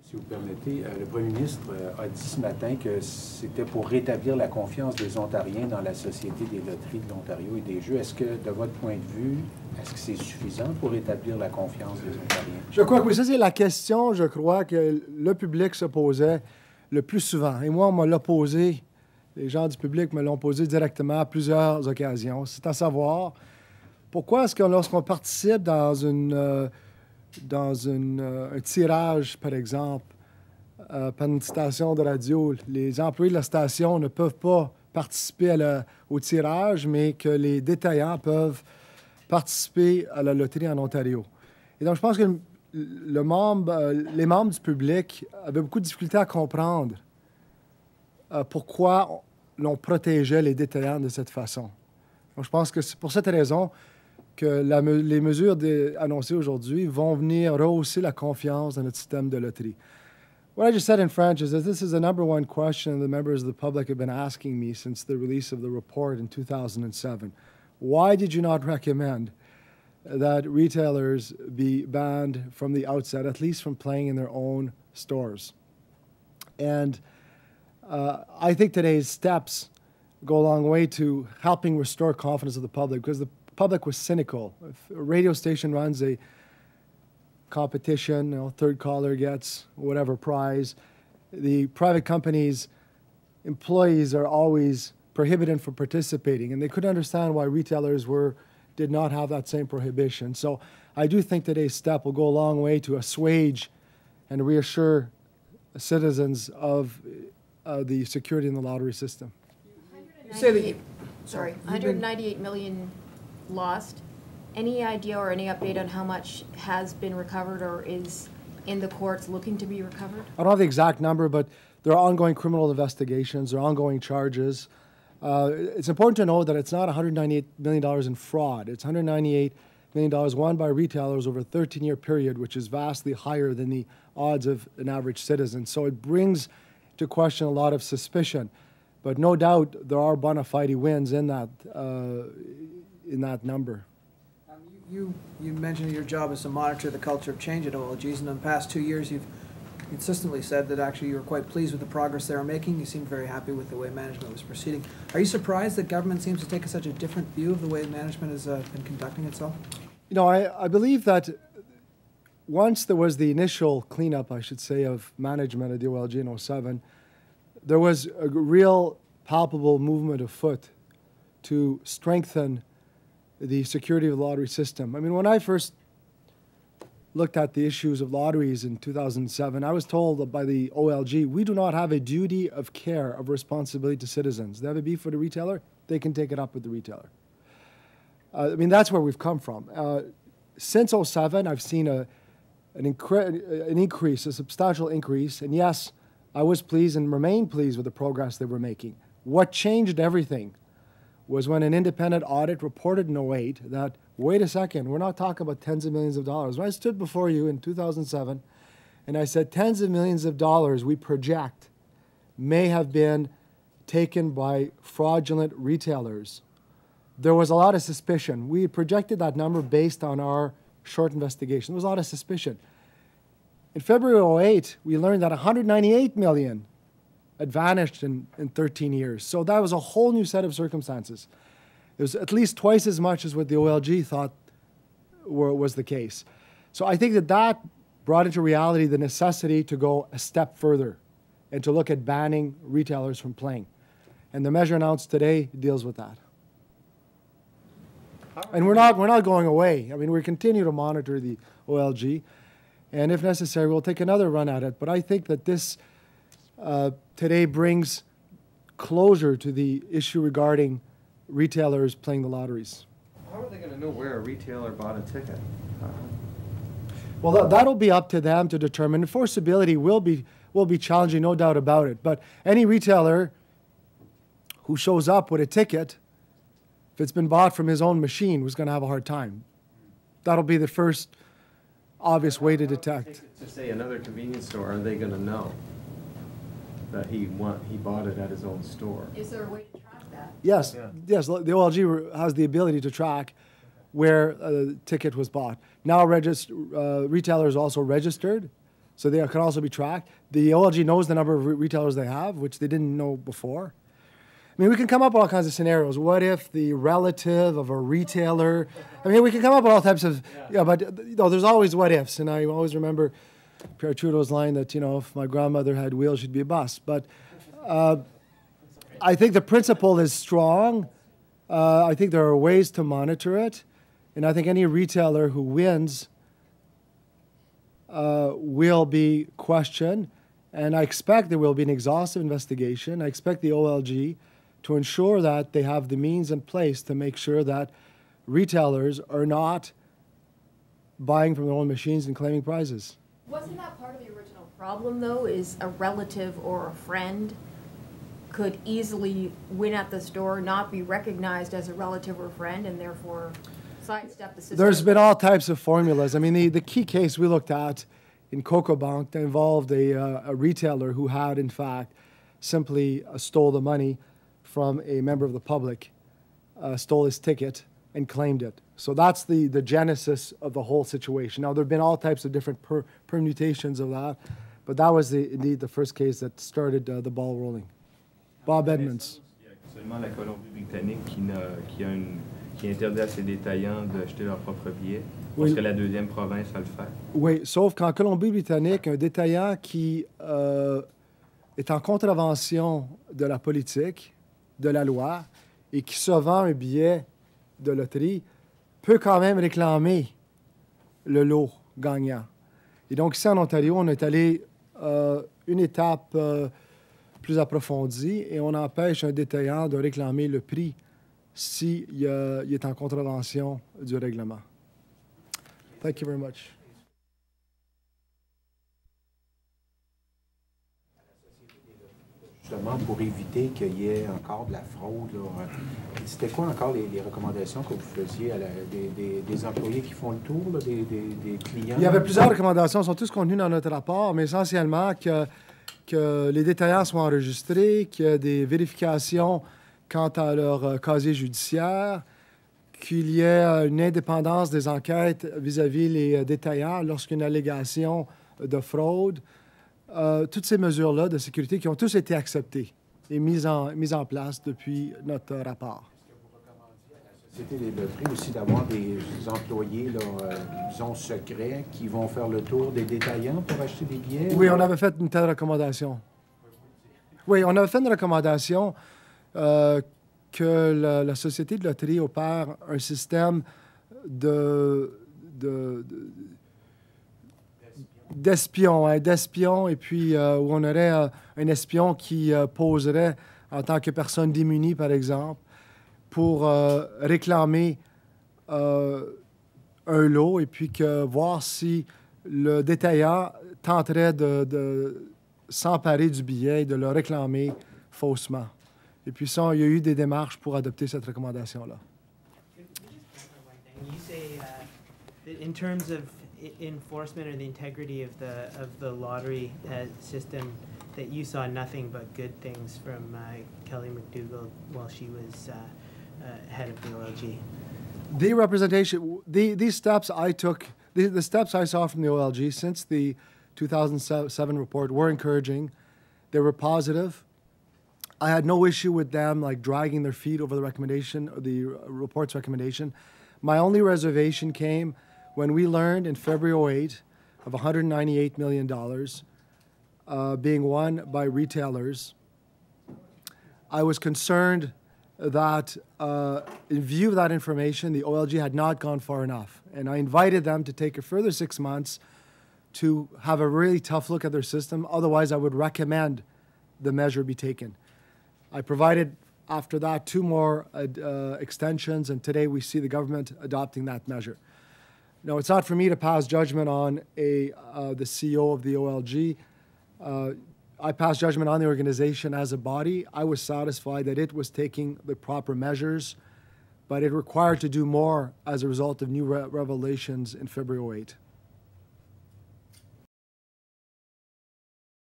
Si vous permettez, le Premier ministre a dit ce matin que c'était pour rétablir la confiance des Ontariens dans la Société des loteries de l'Ontario et des jeux. Est-ce que, de votre point de vue, est-ce que c'est suffisant pour rétablir la confiance des Ontariens? Je crois que oui, ça c'est la question, je crois, que le public se posait le plus souvent. Et moi, on me l'a posé, les gens du public me l'ont posé directement à plusieurs occasions. C'est à savoir, pourquoi est-ce que lorsqu'on participe dans un tirage, par exemple, par une station de radio, les employés de la station ne peuvent pas participer au tirage, mais que les détaillants peuvent participer à la loterie en Ontario. Et donc, je pense que les membres du public avaient beaucoup de difficultés à comprendre pourquoi l'on protégeait les détaillants de cette façon. Donc, je pense que c'est pour cette raison que les mesures annoncées aujourd'hui vont venir rehausser la confiance dans notre système de loterie. What I just said in French is that this is the number one question the members of the public have been asking me since the release of the report in 2007. Why did you not recommend that retailers be banned from the outset, at least from playing in their own stores? And I think today's steps go a long way to helping restore confidence of the public, because the public was cynical. If a radio station runs a competition, third caller gets whatever prize, the private company's employees are always prohibited from participating, and they couldn't understand why retailers did not have that same prohibition. So I do think today's step will go a long way to assuage and reassure citizens of the security in the lottery system. Sorry, 198 million lost. Any idea or any update on how much has been recovered or is in the courts looking to be recovered? I don't have the exact number, but there are ongoing criminal investigations, there are ongoing charges. It's important to know that it's not $198 million in fraud. It's $198 million won by retailers over a 13-year period, which is vastly higher than the odds of an average citizen. So it brings to question a lot of suspicion. But no doubt there are bona fide wins in that number. You mentioned your job is to monitor the culture of change at OLGs, and in the past 2 years you've consistently said that actually you were quite pleased with the progress they were making. You seemed very happy with the way management was proceeding. Are you surprised that government seems to take such a different view of the way management has been conducting itself? You know, I believe that once there was the initial cleanup, I should say, of management at the OLG in 2007, there was a real palpable movement afoot to strengthen the security of the lottery system. I mean, when I first looked at the issues of lotteries in 2007, I was told by the OLG, we do not have a duty of care, of responsibility to citizens. They have a beef with a retailer, they can take it up with the retailer. I mean, that's where we've come from. Since 2007, I've seen an increase, a substantial increase, and yes, I was pleased and remain pleased with the progress they were making. What changed everything was when an independent audit reported in 2008 that, wait a second, we're not talking about tens of millions of dollars. When I stood before you in 2007 and I said tens of millions of dollars we project may have been taken by fraudulent retailers, there was a lot of suspicion. We projected that number based on our short investigation. There was a lot of suspicion. In February of 2008, we learned that 198 million had vanished in 13 years. So that was a whole new set of circumstances. It was at least twice as much as what the OLG thought was the case. So I think that brought into reality the necessity to go a step further and to look at banning retailers from playing. And the measure announced today deals with that. And we're not going away. I mean, we continue to monitor the OLG, and if necessary, we'll take another run at it. But I think that this today brings closure to the issue regarding retailers playing the lotteries. How are they going to know where a retailer bought a ticket? Well, that'll be up to them to determine. Enforceability will be challenging, no doubt about it. But any retailer who shows up with a ticket, if it's been bought from his own machine, was going to have a hard time. That'll be the first obvious way to detect. To say another convenience store, are they going to know that he bought it at his own store? Is there a way to track that? Yes, yeah. Yes. The OLG has the ability to track where a ticket was bought. Now, retailers also registered So they can also be tracked. The OLG knows the number of retailers they have, which they didn't know before. I mean, we can come up with all kinds of scenarios. What if the relative of a retailer? I mean, we can come up with all types of, but there's always what ifs. And I always remember Pierre Trudeau's line that, if my grandmother had wheels, she'd be a bus. But I think the principle is strong. I think there are ways to monitor it. And I think any retailer who wins will be questioned. And I expect there will be an exhaustive investigation. I expect the OLG to ensure that they have the means in place to make sure that retailers are not buying from their own machines and claiming prizes. Wasn't that part of the original problem, though, is a relative or a friend could easily win at the store, not be recognized as a relative or friend, and therefore sidestep the system? There's been all types of formulas. I mean, the key case we looked at in Coco Bank that involved a retailer who had, in fact, simply stole the money from a member of the public, stole his ticket, and claimed it. So that's the genesis of the whole situation. Now, there have been all types of different permutations of that, but that was indeed the first case that started the ball rolling. Bob Edmonds. Il y a seulement la Colombie-Britannique qui interdit à ses détaillants d'acheter leurs propres billets. On serait la deuxième province à le faire. Oui, sauf qu'en Colombie-Britannique, un détaillant qui est en contravention de la politique, de la loi, et qui se vend un billet de loterie, peut quand même réclamer le lot gagnant. Et donc, ici en Ontario, on est allé une étape plus approfondie et on empêche un détaillant de réclamer le prix s'il est en contravention du règlement. Thank you very much. Justement, pour éviter qu'il y ait encore de la fraude, c'était quoi encore les recommandations que vous faisiez à des employés qui font le tour, là, des clients? Il y avait plusieurs recommandations, elles sont tous contenues dans notre rapport, mais essentiellement que les détaillants soient enregistrés, qu'il y ait des vérifications quant à leur casier judiciaire, qu'il y ait une indépendance des enquêtes vis-à-vis les détaillants lorsqu'il y a une allégation de fraude. Toutes ces mesures-là de sécurité qui ont tous été acceptées et mises en place depuis notre rapport. Est-ce que vous recommandiez à la Société des loteries aussi d'avoir des employés, disons, secrets, qui vont faire le tour des détaillants pour acheter des billets? Oui, on avait fait une telle recommandation. Oui, on avait fait une recommandation que la Société de loterie opère un système d'espion, et puis où on aurait un espion qui poserait en tant que personne démunie, par exemple, pour réclamer un lot, et puis voir si le détaillant tenterait de s'emparer du billet et de le réclamer faussement. Et puis ça, il y a eu des démarches pour adopter cette recommandation-là. You say that in terms of enforcement or the integrity of the lottery system, that you saw nothing but good things from Kelly McDougall while she was head of the OLG. The representation, these steps I took, the steps I saw from the OLG since the 2007 report were encouraging. They were positive. I had no issue with them like dragging their feet over the recommendation, or the report's recommendation. My only reservation came when we learned in February 2008 of $198 million being won by retailers. I was concerned that in view of that information, the OLG had not gone far enough. And I invited them to take a further 6 months to have a really tough look at their system. Otherwise, I would recommend the measure be taken. I provided, after that, 2 more extensions, and today we see the government adopting that measure. Now, it's not for me to pass judgment on the CEO of the OLG. I passed judgment on the organization as a body. I was satisfied that it was taking the proper measures, but it required to do more as a result of new revelations in February 2008.